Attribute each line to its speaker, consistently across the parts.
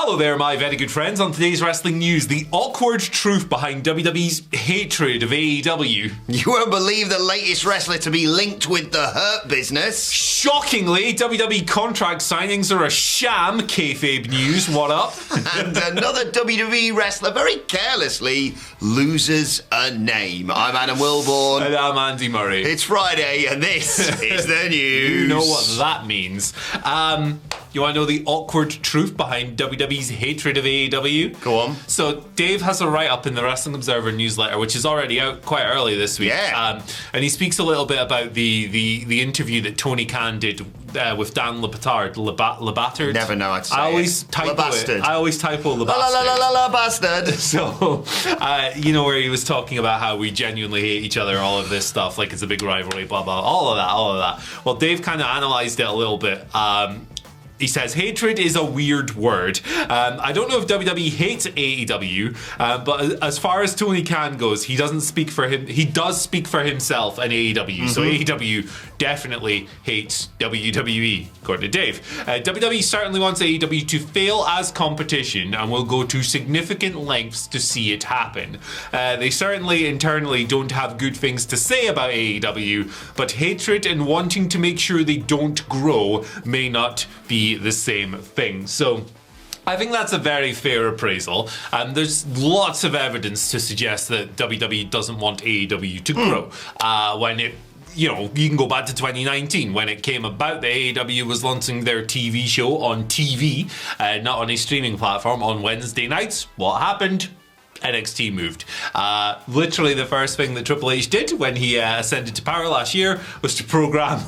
Speaker 1: Hello there, my very good friends. On today's wrestling news, the awkward truth behind WWE's hatred of AEW.
Speaker 2: You won't believe the latest wrestler to be linked with the Hurt Business.
Speaker 1: Shockingly, WWE contract signings are a sham. Kayfabe news, what up?
Speaker 2: And another WWE wrestler very carelessly loses a name. I'm Adam Wilborn.
Speaker 1: And I'm Andy Murray.
Speaker 2: It's Friday, and this is the news.
Speaker 1: You know what that means. You want to know the awkward truth behind WWE's hatred of AEW?
Speaker 2: Go on.
Speaker 1: So Dave has a write-up in the Wrestling Observer newsletter, which is already out quite early this week.
Speaker 2: Yeah.
Speaker 1: And he speaks a little bit about the interview that Tony Khan did with Dan LeBattard.
Speaker 2: Never know how to say
Speaker 1: I always typo it. I always typo LeBattard.
Speaker 2: Bastard.
Speaker 1: So, where he was talking about how we genuinely hate each other, all of this stuff, like it's a big rivalry, blah, blah, all of that. Well, Dave kind of analysed it a little bit. He says, hatred is a weird word. I don't know if WWE hates AEW, but as far as Tony Khan goes, he doesn't speak for him. He does speak for himself and AEW. Mm-hmm. So AEW definitely hates WWE, according to Dave. WWE certainly wants AEW to fail as competition and will go to significant lengths to see it happen. They certainly internally don't have good things to say about AEW, but hatred and wanting to make sure they don't grow may not be the same thing. So I think that's a very fair appraisal. There's lots of evidence to suggest that WWE doesn't want AEW to grow. When it, you can go back to 2019 when it came about that AEW was launching their TV show on TV, not on a streaming platform, on Wednesday nights. What happened? NXT moved. Literally the first thing that Triple H did when he ascended to power last year was to program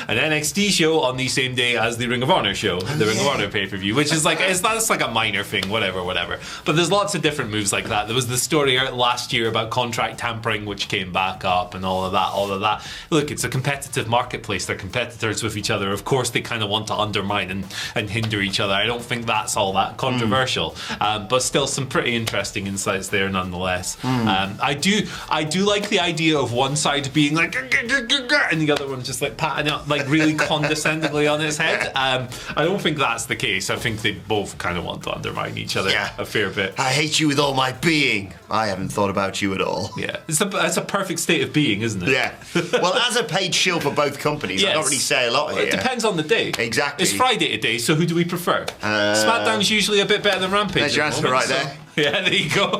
Speaker 1: an NXT show on the same day as the Ring of Honor show, the Ring of Honor pay-per-view, which is that's like a minor thing, whatever. But there's lots of different moves like that. There was the story out last year about contract tampering, which came back up, and all of that. Look, it's a competitive marketplace. They're competitors with each other. Of course, they kind of want to undermine and hinder each other. I don't think that's all that controversial, but still some pretty interesting insights there nonetheless. I do like the idea of one side being like and the other one just like patting it like really condescendingly on its head. I don't think that's the case. I think they both kind of want to undermine each other a fair bit.
Speaker 2: I hate you with all my being. I haven't thought about you at all.
Speaker 1: Yeah, it's a perfect state of being, isn't it?
Speaker 2: Yeah. Well, as a paid shill for both companies, yes. I don't really say a lot here.
Speaker 1: It depends on the day.
Speaker 2: Exactly.
Speaker 1: It's Friday today, so who do we prefer? SmackDown's usually a bit better than Rampage.
Speaker 2: There's your answer right there.
Speaker 1: Yeah, there you go.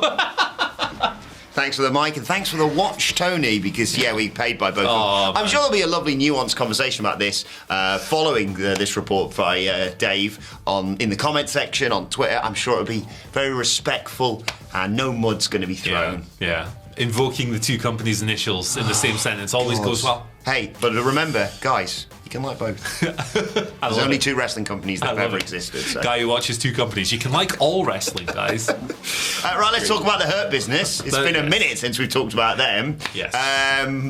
Speaker 2: Thanks for the mic and thanks for the watch, Tony, because, we paid by both of them. I'm sure there'll be a lovely nuanced conversation about this following this report by Dave in the comment section on Twitter. I'm sure it'll be very respectful and no mud's going to be thrown.
Speaker 1: Yeah. Invoking the two companies' initials in the same sentence always goes well.
Speaker 2: Hey, but remember, guys, you can like both. There's only two wrestling companies that have ever existed. So.
Speaker 1: Guy who watches two companies. You can like all wrestling, guys.
Speaker 2: Right, let's talk about the Hurt Business. It's been a minute since we've talked about them.
Speaker 1: Yes.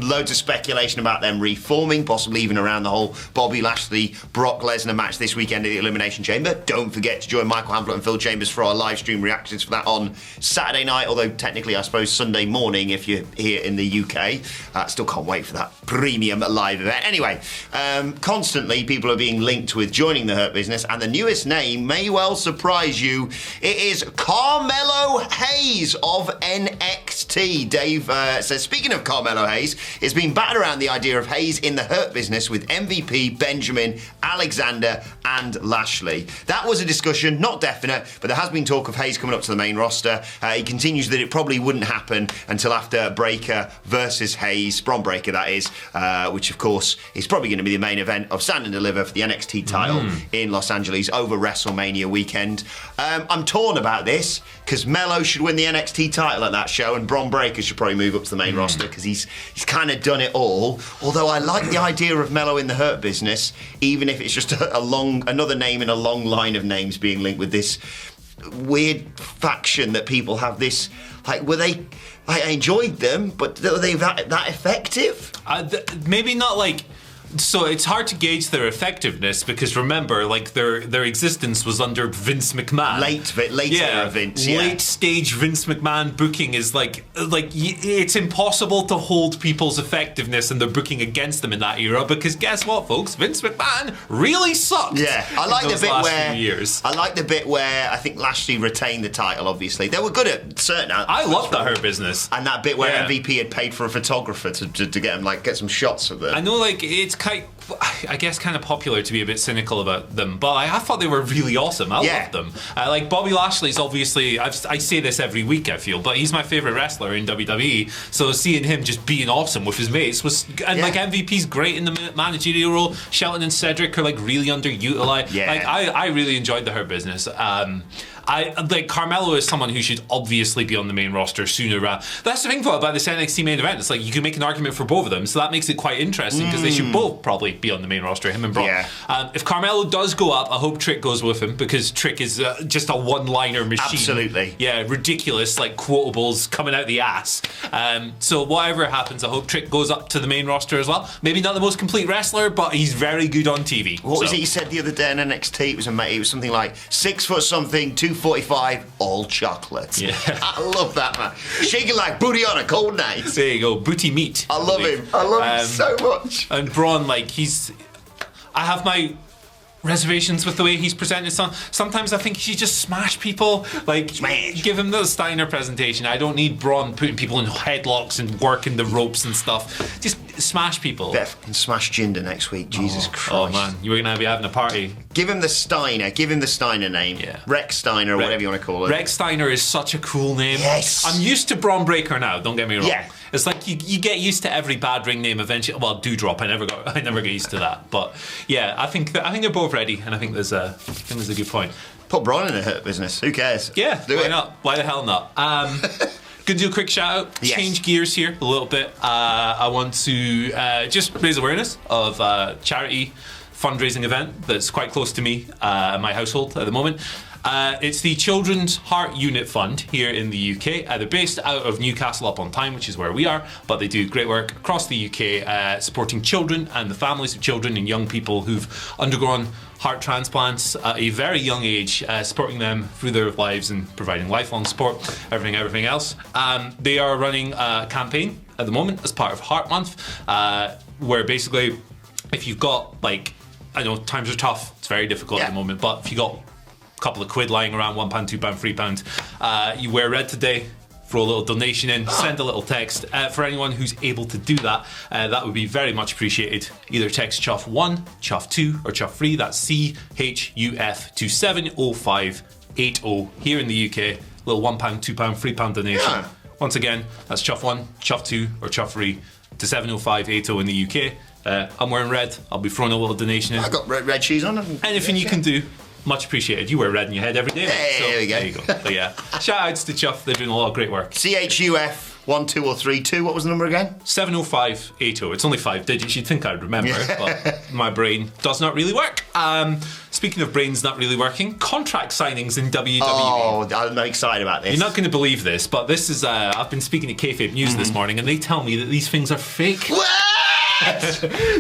Speaker 2: Loads of speculation about them reforming, possibly even around the whole Bobby Lashley, Brock Lesnar match this weekend at the Elimination Chamber. Don't forget to join Michael Hamlet and Phil Chambers for our live stream reactions for that on Saturday night, although technically I suppose Sunday morning if you're here in the UK. Still can't wait for that premium live event. Anyway, constantly people are being linked with joining the Hurt Business, and the newest name may well surprise you. It is Carmelo Hayes of NXT. Dave says, speaking of Carmelo Hayes, it's been battered around the idea of Hayes in the Hurt Business with MVP, Benjamin, Alexander and Lashley. That was a discussion, not definite, but there has been talk of Hayes coming up to the main roster. He continues that it probably wouldn't happen until after Breakker versus Hayes, Bron Breakker that is, which of course is probably going to be the main event of Stand and Deliver for the NXT title in Los Angeles over WrestleMania weekend. I'm torn about this because Melo should win the NXT title at that show and Bron Breakker should probably move up to the main roster because he's kind of done it all. Although I like the idea of Melo in the Hurt Business, even if it's just another name in a long line of names being linked with this weird faction that people have this, I enjoyed them, but were they that effective?
Speaker 1: Maybe not like So it's hard to gauge their effectiveness because remember, like their existence was under Vince McMahon.
Speaker 2: Late era Vince. Yeah.
Speaker 1: Late stage Vince McMahon booking is like it's impossible to hold people's effectiveness and their booking against them in that era because guess what, folks? Vince McMahon really sucked.
Speaker 2: Yeah, I like the bit where
Speaker 1: years.
Speaker 2: I like the bit where I think Lashley retained the title. Obviously, they were good at certain.
Speaker 1: I love that Hurt Business
Speaker 2: and that bit where MVP had paid for a photographer to get him get some shots of them.
Speaker 1: I know, like it's I guess kind of popular to be a bit cynical about them, but I thought they were really awesome. I loved them. Like Bobby Lashley's obviously, I say this every week I feel, but he's my favourite wrestler in WWE, so seeing him just being awesome with his mates was, and like MVP's great in the managerial role. Shelton and Cedric are like really underutilized. Like I really enjoyed the Hurt Business. I like Carmelo is someone who should obviously be on the main roster sooner. That's the thing about this NXT main event. It's like you can make an argument for both of them, so that makes it quite interesting because they should both probably be on the main roster. Him and Braun. If Carmelo does go up, I hope Trick goes with him because Trick is just a one-liner machine.
Speaker 2: Absolutely.
Speaker 1: Yeah, ridiculous like quotables coming out the ass. So whatever happens, I hope Trick goes up to the main roster as well. Maybe not the most complete wrestler, but he's very good on TV.
Speaker 2: What was it he said the other day in NXT? It was something like 6 foot something, 245, all chocolate.
Speaker 1: Yeah.
Speaker 2: I love that, man. Shaking like booty on a cold night.
Speaker 1: There you go, booty meat.
Speaker 2: I love him. I love him so much.
Speaker 1: And Braun, like I have my reservations with the way he's presented. Sometimes I think he should just smash people. Like, give him the Steiner presentation. I don't need Braun putting people in headlocks and working the ropes and stuff. Just smash people.
Speaker 2: Beth can smash Jinder next week. Jesus Christ.
Speaker 1: Oh man, you were going to be having a party.
Speaker 2: Give him the Steiner. Give him the Steiner name.
Speaker 1: Yeah.
Speaker 2: Rex Steiner or whatever you want to call it.
Speaker 1: Rex Steiner is such a cool name.
Speaker 2: Yes.
Speaker 1: I'm used to Braun Breaker now, don't get me wrong.
Speaker 2: Yeah.
Speaker 1: It's like you get used to every bad ring name eventually. Well, Doudrop, I never get used to that. But yeah, I think they're both ready, and I think there's a good point.
Speaker 2: Put Braun in the Hurt Business. Who cares?
Speaker 1: Yeah, why not? Why the hell not? Gonna do a quick shout out.
Speaker 2: Yes.
Speaker 1: Change gears here a little bit. I want to just raise awareness of a charity fundraising event that's quite close to me, my household at the moment. It's the Children's Heart Unit Fund here in the UK. They're based out of Newcastle upon Tyne, which is where we are, but they do great work across the UK supporting children and the families of children and young people who've undergone heart transplants at a very young age, supporting them through their lives and providing lifelong support, everything else. They are running a campaign at the moment as part of Heart Month, where basically if you've got, like, I know times are tough, it's very difficult at the moment, but if you got couple of quid lying around, £1, £2, £3, you wear red today, throw a little donation in, send a little text. For anyone who's able to do that, that would be very much appreciated. Either text CHUF1, CHUF2 or CHUF3. That's CHUF to 70580 here in the UK. Little £1, £2, £3 donation. Once again, that's CHUF1, CHUF2 or CHUF3 to 70580 in the UK. I'm wearing red. I'll be throwing a little donation in.
Speaker 2: I got red shoes on.
Speaker 1: Anything you can do, much appreciated. You wear red in your head every day.
Speaker 2: Hey,
Speaker 1: so,
Speaker 2: there we go.
Speaker 1: There you go. But yeah, shout outs to Chuff. They're doing a lot of great work.
Speaker 2: CHUF 1, 2 or 3, 2. What was the number again?
Speaker 1: 70580. It's only 5 digits. You'd think I'd remember, but my brain does not really work. Speaking of brains not really working, contract signings in WWE.
Speaker 2: Oh, I'm excited about this.
Speaker 1: You're not going to believe this, but this is. I've been speaking to Kayfabe News this morning, and they tell me that these things are fake.
Speaker 2: What?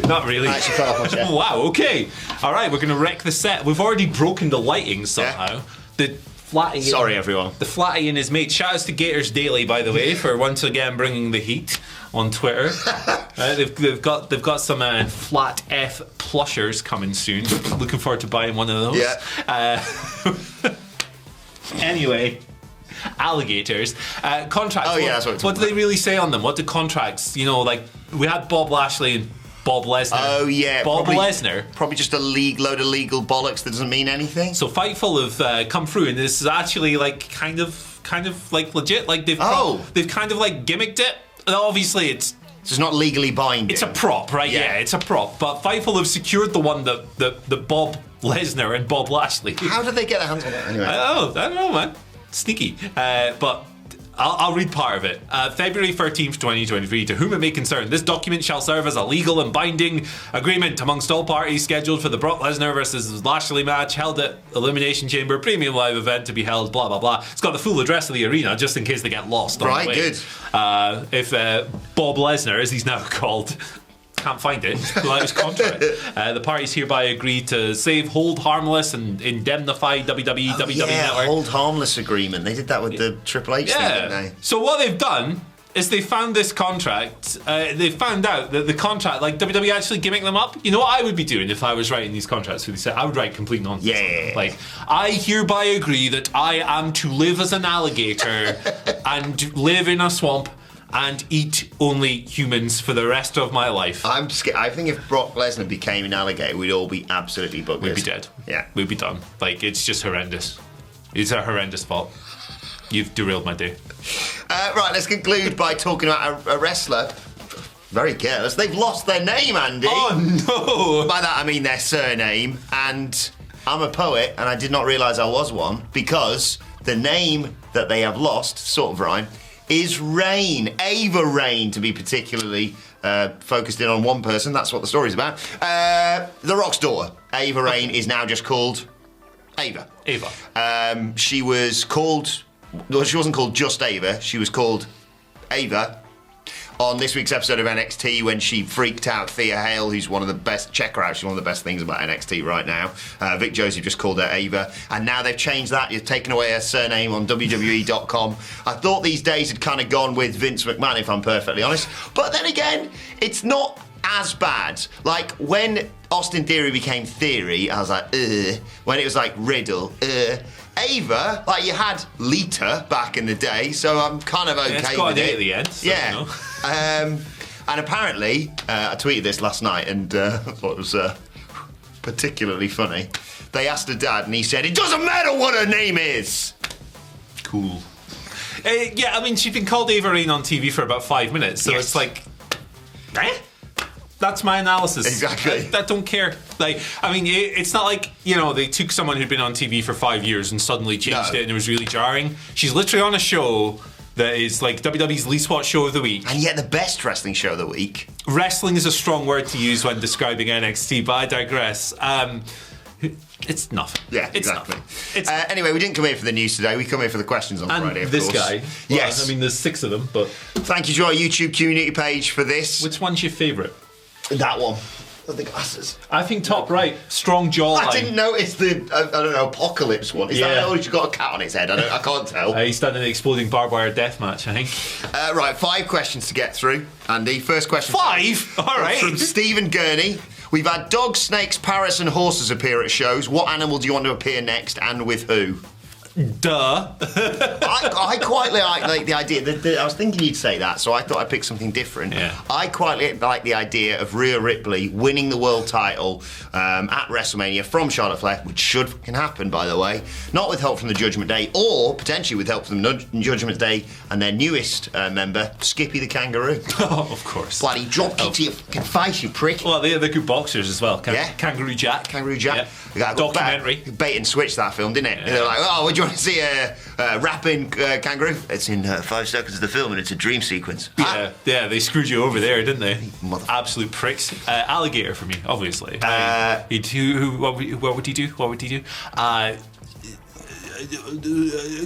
Speaker 1: Not really.
Speaker 2: I actually fell off my chair.
Speaker 1: Wow, okay. All right, we're going to wreck the set. We've already broken the lighting somehow. The Flatty.
Speaker 2: Sorry, everyone.
Speaker 1: The Flatty and his mate. Shout outs to Gators Daily, by the way, for once again bringing the heat on Twitter. They've got some Flat F plushers coming soon. Looking forward to buying one of those.
Speaker 2: Yeah.
Speaker 1: Anyway. Alligators. Contracts.
Speaker 2: Oh, yeah, that's what
Speaker 1: do they really say on them? What do contracts, like we had Bob Lashley and Bob Lesnar.
Speaker 2: Oh, yeah.
Speaker 1: Bob Lesnar.
Speaker 2: Probably just a load of legal bollocks that doesn't mean anything.
Speaker 1: So Fightful have come through, and this is actually like kind of like legit. Like they've kind of like gimmicked it. And obviously it's
Speaker 2: not legally binding.
Speaker 1: It's a prop, right? Yeah, it's a prop. But Fightful have secured the one that Bob Lesnar and Bob Lashley.
Speaker 2: How did they get their hands on that anyway?
Speaker 1: I don't know, man. Sneaky. But I'll read part of it. February 13th, 2023. To whom it may concern, this document shall serve as a legal and binding agreement amongst all parties scheduled for the Brock Lesnar versus Lashley match held at Elimination Chamber Premium Live event to be held, blah, blah, blah. It's got the full address of the arena just in case they get lost on the way.
Speaker 2: Right, good.
Speaker 1: If Bob Lesnar, as he's now called, can't find it. He's pulled out his contract. The parties hereby agree to save, hold harmless, and indemnify WWE, WWE Network.
Speaker 2: Hold harmless agreement. They did that with the Triple H thing, didn't they?
Speaker 1: So what they've done is they found this contract. They found out that the contract, like WWE actually giving them up. You know what I would be doing if I was writing these contracts? They said I would write complete nonsense.
Speaker 2: Yeah.
Speaker 1: Like, I hereby agree that I am to live as an alligator and live in a swamp and eat only humans for the rest of my life.
Speaker 2: I'm scared. I think if Brock Lesnar became an alligator, we'd all be absolutely buggers.
Speaker 1: We'd be dead.
Speaker 2: Yeah.
Speaker 1: We'd be done. Like, it's just horrendous. It's a horrendous fault. You've derailed my day.
Speaker 2: Right, let's conclude by talking about a wrestler. Very careless. They've lost their name, Andy.
Speaker 1: Oh, no.
Speaker 2: By that, I mean their surname. And I'm a poet, and I did not realise I was one, because the name that they have lost, sort of rhyme, is Rain. Ava Rain, to be particularly focused in on one person. That's what the story's about. The Rock's daughter, Ava Rain, is now just called Ava. She was called... Well, she wasn't called just Ava. She was called Ava on this week's episode of NXT when she freaked out Thea Hale, who's one of the best. Check her out. She's one of the best things about NXT right now. Vic Joseph just called her Ava. And now they've changed that. You've taken away her surname on WWE.com. I thought these days had kind of gone with Vince McMahon, if I'm perfectly honest. But then again, it's not as bad. Like, when Austin Theory became Theory, I was like, ugh. When it was like Riddle, ugh. Ava, like, you had Lita back in the day, so I'm kind of okay
Speaker 1: it's got
Speaker 2: with
Speaker 1: an
Speaker 2: it.
Speaker 1: at the end. So,
Speaker 2: yeah.
Speaker 1: You know.
Speaker 2: And apparently, I tweeted this last night and I thought it was particularly funny. They asked her dad and he said, "It doesn't matter what her name is."
Speaker 1: Cool. Yeah, I mean, she's been called Ava Rain on TV for about 5 minutes, so
Speaker 2: Yes.
Speaker 1: it's like, that's my analysis.
Speaker 2: Exactly.
Speaker 1: I don't care. Like, I mean, it's not like, you know, they took someone who'd been on TV for 5 years and suddenly changed it and it was really jarring. She's literally on a show that is like WWE's least watched show of the week.
Speaker 2: And yet the best wrestling show of the week.
Speaker 1: Wrestling is a strong word to use when describing NXT, but I digress. It's nothing.
Speaker 2: Yeah,
Speaker 1: it's
Speaker 2: exactly.
Speaker 1: Nothing.
Speaker 2: Anyway, we didn't come here for the news today. We come here for the questions on Friday, of
Speaker 1: this
Speaker 2: course.
Speaker 1: guy.
Speaker 2: Yes.
Speaker 1: Well, I mean, there's 6 of them, but...
Speaker 2: Thank you to our YouTube community page for this.
Speaker 1: Which one's your favourite?
Speaker 2: That one. The glasses.
Speaker 1: I think top right. Strong jawline.
Speaker 2: I didn't notice the, I don't know, Apocalypse one. Is that one who's got a cat on his head? I can't tell.
Speaker 1: He's done an exploding barbed wire death match, I think.
Speaker 2: Right, 5 questions to get through. Andy, first question.
Speaker 1: 5? All right.
Speaker 2: From Stephen Gurney. We've had dogs, snakes, parrots and horses appear at shows. What animal do you want to appear next and with who?
Speaker 1: Duh.
Speaker 2: I quite like the idea. I was thinking you'd say that, so I thought I'd pick something different.
Speaker 1: Yeah.
Speaker 2: I quite like the idea of Rhea Ripley winning the world title at WrestleMania from Charlotte Flair, which can happen, by the way. Not with help from the Judgment Day, or potentially with help from the Judgment Day and their newest member, Skippy the Kangaroo.
Speaker 1: Oh, of course.
Speaker 2: Bloody drop kick to your fucking face, you prick.
Speaker 1: Well, they're good boxers as well. Kangaroo Jack.
Speaker 2: Kangaroo Jack.
Speaker 1: Yeah. Documentary.
Speaker 2: Bait and switch that film, didn't it?
Speaker 1: Yeah.
Speaker 2: They're like, oh, would you want to see a rapping kangaroo? It's in 5 seconds of the film and it's a dream sequence.
Speaker 1: Yeah, they screwed you over there, didn't they?
Speaker 2: Absolute
Speaker 1: pricks. Alligator for me, obviously. What would he do?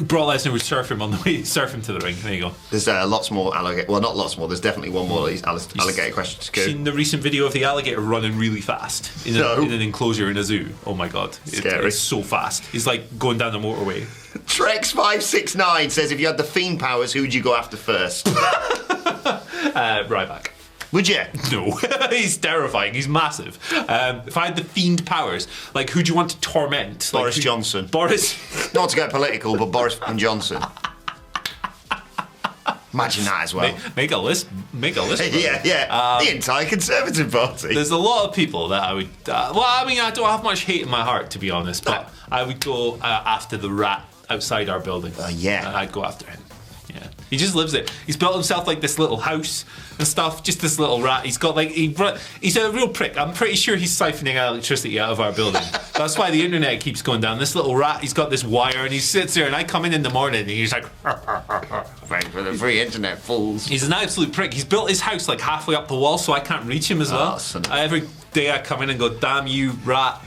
Speaker 1: Brock Lesnar would surf him on the way, surf him to the ring. There you go.
Speaker 2: There's lots more alligator. Well, not lots more. There's definitely one more of these alligator questions to go.
Speaker 1: Seen the recent video of the alligator running really fast in an enclosure in a zoo? Oh my god,
Speaker 2: Scary.
Speaker 1: It's so fast. He's like going down the motorway.
Speaker 2: Trex569 says, if you had the Fiend powers, who would you go after first?
Speaker 1: Ryback.
Speaker 2: Would you?
Speaker 1: No. He's terrifying. He's massive. If I had the Fiend powers, like, who do you want to torment?
Speaker 2: Boris Johnson.
Speaker 1: Boris?
Speaker 2: Not to get political, but Boris and Johnson. Imagine that as well.
Speaker 1: Make a list.
Speaker 2: Yeah. The entire Conservative Party.
Speaker 1: There's a lot of people that I would... I don't have much hate in my heart, to be honest, but I would go after the rat outside our building.
Speaker 2: Yeah.
Speaker 1: I'd go after him. Yeah. He just lives it. He's built himself like this little house and stuff, just this little rat. He's got like, he's a real prick. I'm pretty sure he's siphoning electricity out of our building. That's why the internet keeps going down. This little rat, he's got this wire and he sits there and I come in the morning and he's like,
Speaker 2: Thanks for the free internet, fools.
Speaker 1: He's an absolute prick. He's built his house like halfway up the wall so I can't reach him as well. Every day I come in and go, damn you, rat.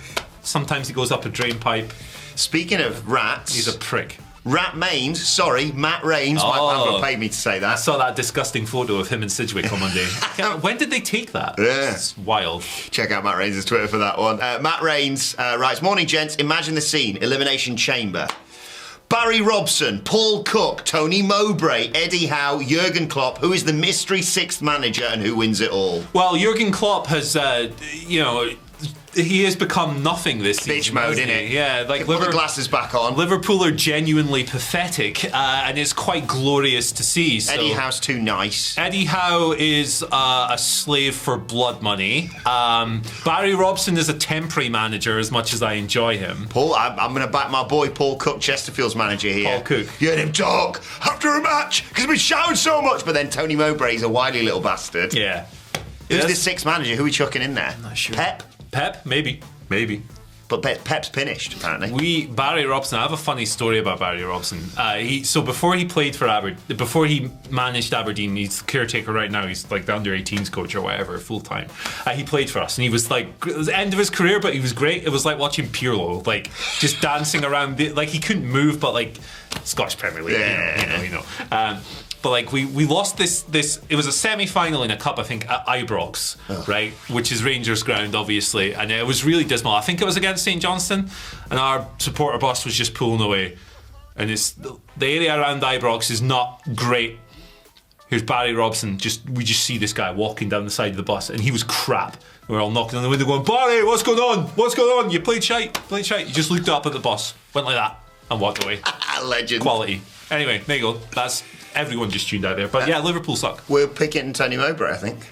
Speaker 1: Sometimes he goes up a drain pipe.
Speaker 2: Speaking of rats...
Speaker 1: He's a prick.
Speaker 2: Matt Reigns. Michael Hamflett paid me to say
Speaker 1: I
Speaker 2: that.
Speaker 1: saw that disgusting photo of him in Sidgwick on Monday. When did they take that?
Speaker 2: Yeah.
Speaker 1: It's wild.
Speaker 2: Check out Matt Reigns' Twitter for that one. Matt Reigns writes, morning, gents. Imagine the scene. Elimination Chamber. Barry Robson, Paul Cook, Tony Mowbray, Eddie Howe, Jurgen Klopp. Who is the mystery sixth manager and who wins it all?
Speaker 1: Well, Jurgen Klopp has, he has become nothing this season.
Speaker 2: Bitch mode, innit?
Speaker 1: Yeah, like
Speaker 2: Put the glasses back on.
Speaker 1: Liverpool are genuinely pathetic, and it's quite glorious to see. So.
Speaker 2: Eddie Howe's too nice.
Speaker 1: Eddie Howe is a slave for blood money. Barry Robson is a temporary manager, as much as I enjoy him.
Speaker 2: Paul, I'm going to back my boy Paul Cook, Chesterfield's manager here.
Speaker 1: Paul Cook.
Speaker 2: You heard him talk after a match because we've been shouting so much. But then Tony Mowbray's a wily little bastard.
Speaker 1: Yeah.
Speaker 2: Who's the sixth manager? Who are we chucking in there?
Speaker 1: I'm not sure.
Speaker 2: Pep,
Speaker 1: maybe.
Speaker 2: But Pep's finished apparently.
Speaker 1: Barry Robson. I have a funny story about Barry Robson. Before he played for before he managed Aberdeen, he's the caretaker right now. He's like the under-18s coach or whatever, full time. He played for us, and he was like it was the end of his career, but he was great. It was like watching Pirlo, like just dancing around. Like he couldn't move, but like Scottish Premier League, you know. But like we lost this it was a semi-final in a cup, I think, at Ibrox, right, which is Rangers ground obviously, and it was really dismal. I think it was against St Johnstone, and our supporter bus was just pulling away, and it's the area around Ibrox is not great. Here's Barry Robson, we just see this guy walking down the side of the bus, and he was crap. We were all knocking on the window going, Barry, what's going on? You played shite. He just looked up at the bus, went like that, and walked away.
Speaker 2: Legend.
Speaker 1: Quality. Anyway, there you go. That's everyone just tuned out there. But yeah, Liverpool suck.
Speaker 2: We're picking Tony Mowbray, I think.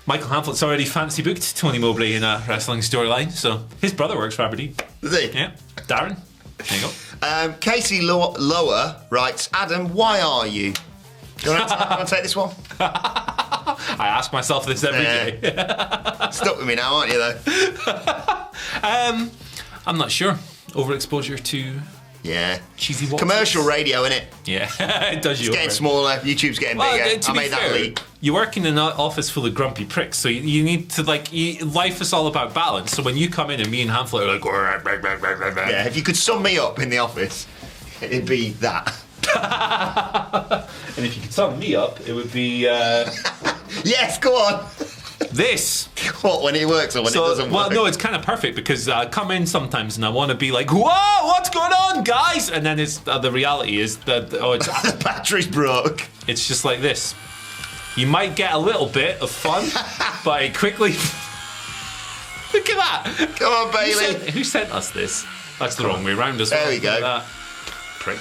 Speaker 1: Michael Hamflett's already fancy booked Tony Mowbray in a wrestling storyline. So his brother works for Aberdeen.
Speaker 2: Does he?
Speaker 1: Yeah. Darren. There you go.
Speaker 2: Casey Lower writes, Adam, why are you? Do you want to take this one?
Speaker 1: I ask myself this every day.
Speaker 2: Stuck with me now, aren't you, though?
Speaker 1: I'm not sure. Overexposure to cheesy watches.
Speaker 2: Commercial radio, innit?
Speaker 1: Yeah, it does you.
Speaker 2: It's getting smaller. YouTube's getting bigger. I made that leap.
Speaker 1: You work in an office full of grumpy pricks, so you need to life is all about balance. So when you come in and me and Hamflett are like,
Speaker 2: yeah, if you could sum me up in the office, it'd be that.
Speaker 1: And if you could sum me up, it would be
Speaker 2: yes, go on.
Speaker 1: This.
Speaker 2: What, when it works or when it doesn't work?
Speaker 1: Well, no, it's kind of perfect because I come in sometimes and I want to be like, whoa, what's going on, guys? And then it's the reality is that
Speaker 2: the battery's broke.
Speaker 1: It's just like this. You might get a little bit of fun, but it quickly. Look at that.
Speaker 2: Come on, Bailey.
Speaker 1: Who sent us this? That's the wrong way round as well.
Speaker 2: There we go.
Speaker 1: That. Prick.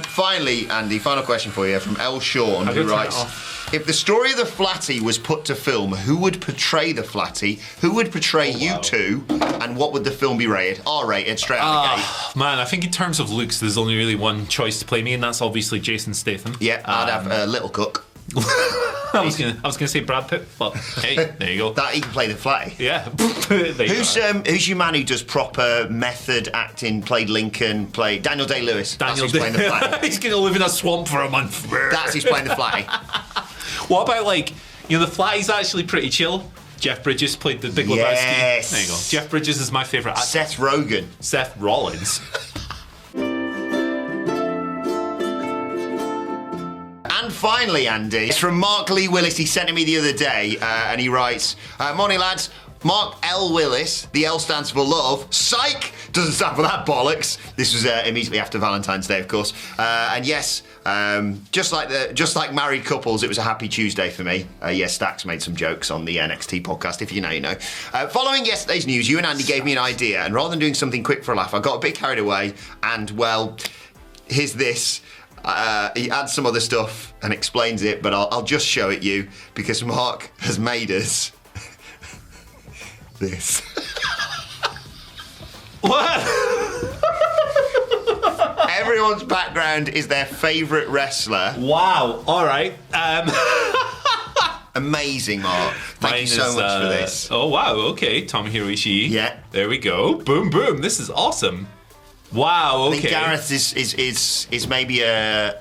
Speaker 2: Finally, Andy, final question for you from L. Sean, who writes, if the story of the Flatty was put to film, who would portray the Flatty? Who would portray you two? And what would the film be rated? R-rated, straight out the gate.
Speaker 1: Man, I think in terms of looks, there's only really one choice to play me, and that's obviously Jason Statham.
Speaker 2: Yeah, I'd have Little Cook.
Speaker 1: I was gonna say Brad Pitt, but hey, there you go.
Speaker 2: That he can play the Flatty.
Speaker 1: Yeah.
Speaker 2: Who's your man who does proper method acting? Played Lincoln. Played Daniel Day-Lewis. That's who's playing the Flatty.
Speaker 1: He's gonna live in a swamp for a month.
Speaker 2: That's who's playing the Flatty.
Speaker 1: What about the Flatty's actually pretty chill. Jeff Bridges played the Big Lebowski.
Speaker 2: Yes.
Speaker 1: There you go. Jeff Bridges is my favourite actor.
Speaker 2: Seth Rogen.
Speaker 1: Seth Rollins.
Speaker 2: And finally, Andy, it's from Mark Lee Willis. He sent it me the other day, and he writes, morning, lads. Mark L. Willis, the L stands for love. Psych! Doesn't stand for that bollocks. This was immediately after Valentine's Day, of course. And yes, just like married couples, it was a happy Tuesday for me. Yes, Stax made some jokes on the NXT podcast, if you know, you know. Following yesterday's news, you and Andy gave me an idea, and rather than doing something quick for a laugh, I got a bit carried away, and, well, here's this. He adds some other stuff and explains it, but I'll just show it you, because Mark has made us this.
Speaker 1: What?
Speaker 2: Everyone's background is their favourite wrestler.
Speaker 1: Wow. All right.
Speaker 2: Amazing, Mark. Thank you so much for this.
Speaker 1: Oh, wow. Okay. Tomohiro Ishii.
Speaker 2: Yeah.
Speaker 1: There we go. Boom, boom. This is awesome. Wow. Okay.
Speaker 2: I think Gareth is maybe a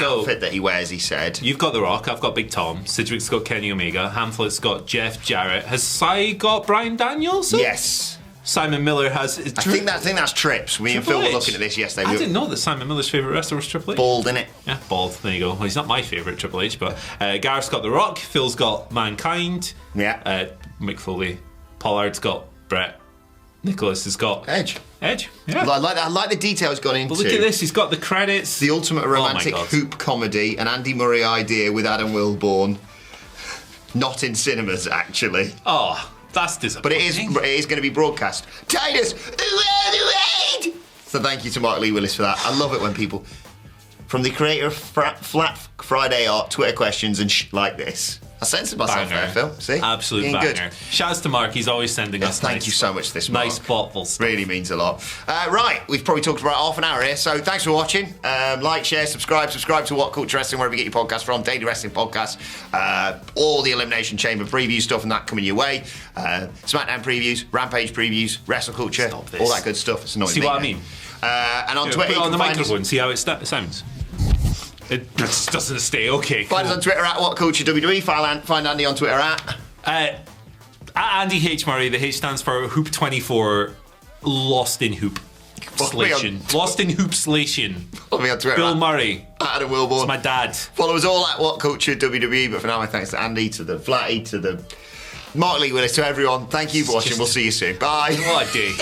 Speaker 2: outfit that he wears, he said.
Speaker 1: You've got The Rock, I've got Big Tom, Sidgwick's got Kenny Omega, Hamflett's got Jeff Jarrett. Has Sai got Bryan Danielson?
Speaker 2: Yes.
Speaker 1: Simon Miller has.
Speaker 2: I think that's Trips. Me and Phil were looking at this yesterday.
Speaker 1: I didn't know that Simon Miller's favourite wrestler was Triple H.
Speaker 2: Bald, innit?
Speaker 1: Yeah, bald. There you go. Well, he's not my favourite Triple H, but Gareth's got The Rock. Phil's got Mankind.
Speaker 2: Yeah.
Speaker 1: Mick Foley. Pollard's got Brett. Nicholas has got
Speaker 2: Edge.
Speaker 1: Yeah.
Speaker 2: I like the details gone into.
Speaker 1: But look at this. He's got the credits.
Speaker 2: The ultimate romantic hoop comedy, an Andy Murray idea with Adam Wilborn. Not in cinemas, actually.
Speaker 1: Oh, that's disappointing.
Speaker 2: But it is going to be broadcast. Titus, so thank you to Mark Lee Willis for that. I love it when people, from the creator of Flat Friday Art, Twitter questions and like this. I censored myself there, Phil. See?
Speaker 1: Absolute
Speaker 2: being
Speaker 1: banger.
Speaker 2: Good.
Speaker 1: Shouts to Mark. He's always sending us
Speaker 2: Thank you so much this Mark.
Speaker 1: Nice, thoughtful stuff.
Speaker 2: Really means a lot. Right, we've probably talked for about half an hour here, so thanks for watching. Like, share, subscribe to What Culture Wrestling, wherever you get your podcast from, Daily Wrestling Podcast, all the Elimination Chamber preview stuff and that coming your way. SmackDown previews, Rampage previews, Wrestle Culture, all that good stuff. It's annoying.
Speaker 1: See what I mean?
Speaker 2: And on Twitter,
Speaker 1: put it on the microphone, see how it sounds. It just doesn't stay okay.
Speaker 2: Find us on Twitter at WhatCultureWWE. Find Andy on Twitter at
Speaker 1: Andy H. Murray. The H stands for Hoop24. Lost in Hoop. Slation. Lost in Hoop Slation.
Speaker 2: Follow me on Twitter.
Speaker 1: Bill Murray.
Speaker 2: Adam Wilborn.
Speaker 1: It's my dad.
Speaker 2: Follow us all at WhatCultureWWE. But for now, my thanks to Andy, to the Flatty, to the Mark Lee Willis, to everyone. Thank you for watching. We'll see you soon. Bye.
Speaker 1: What a day.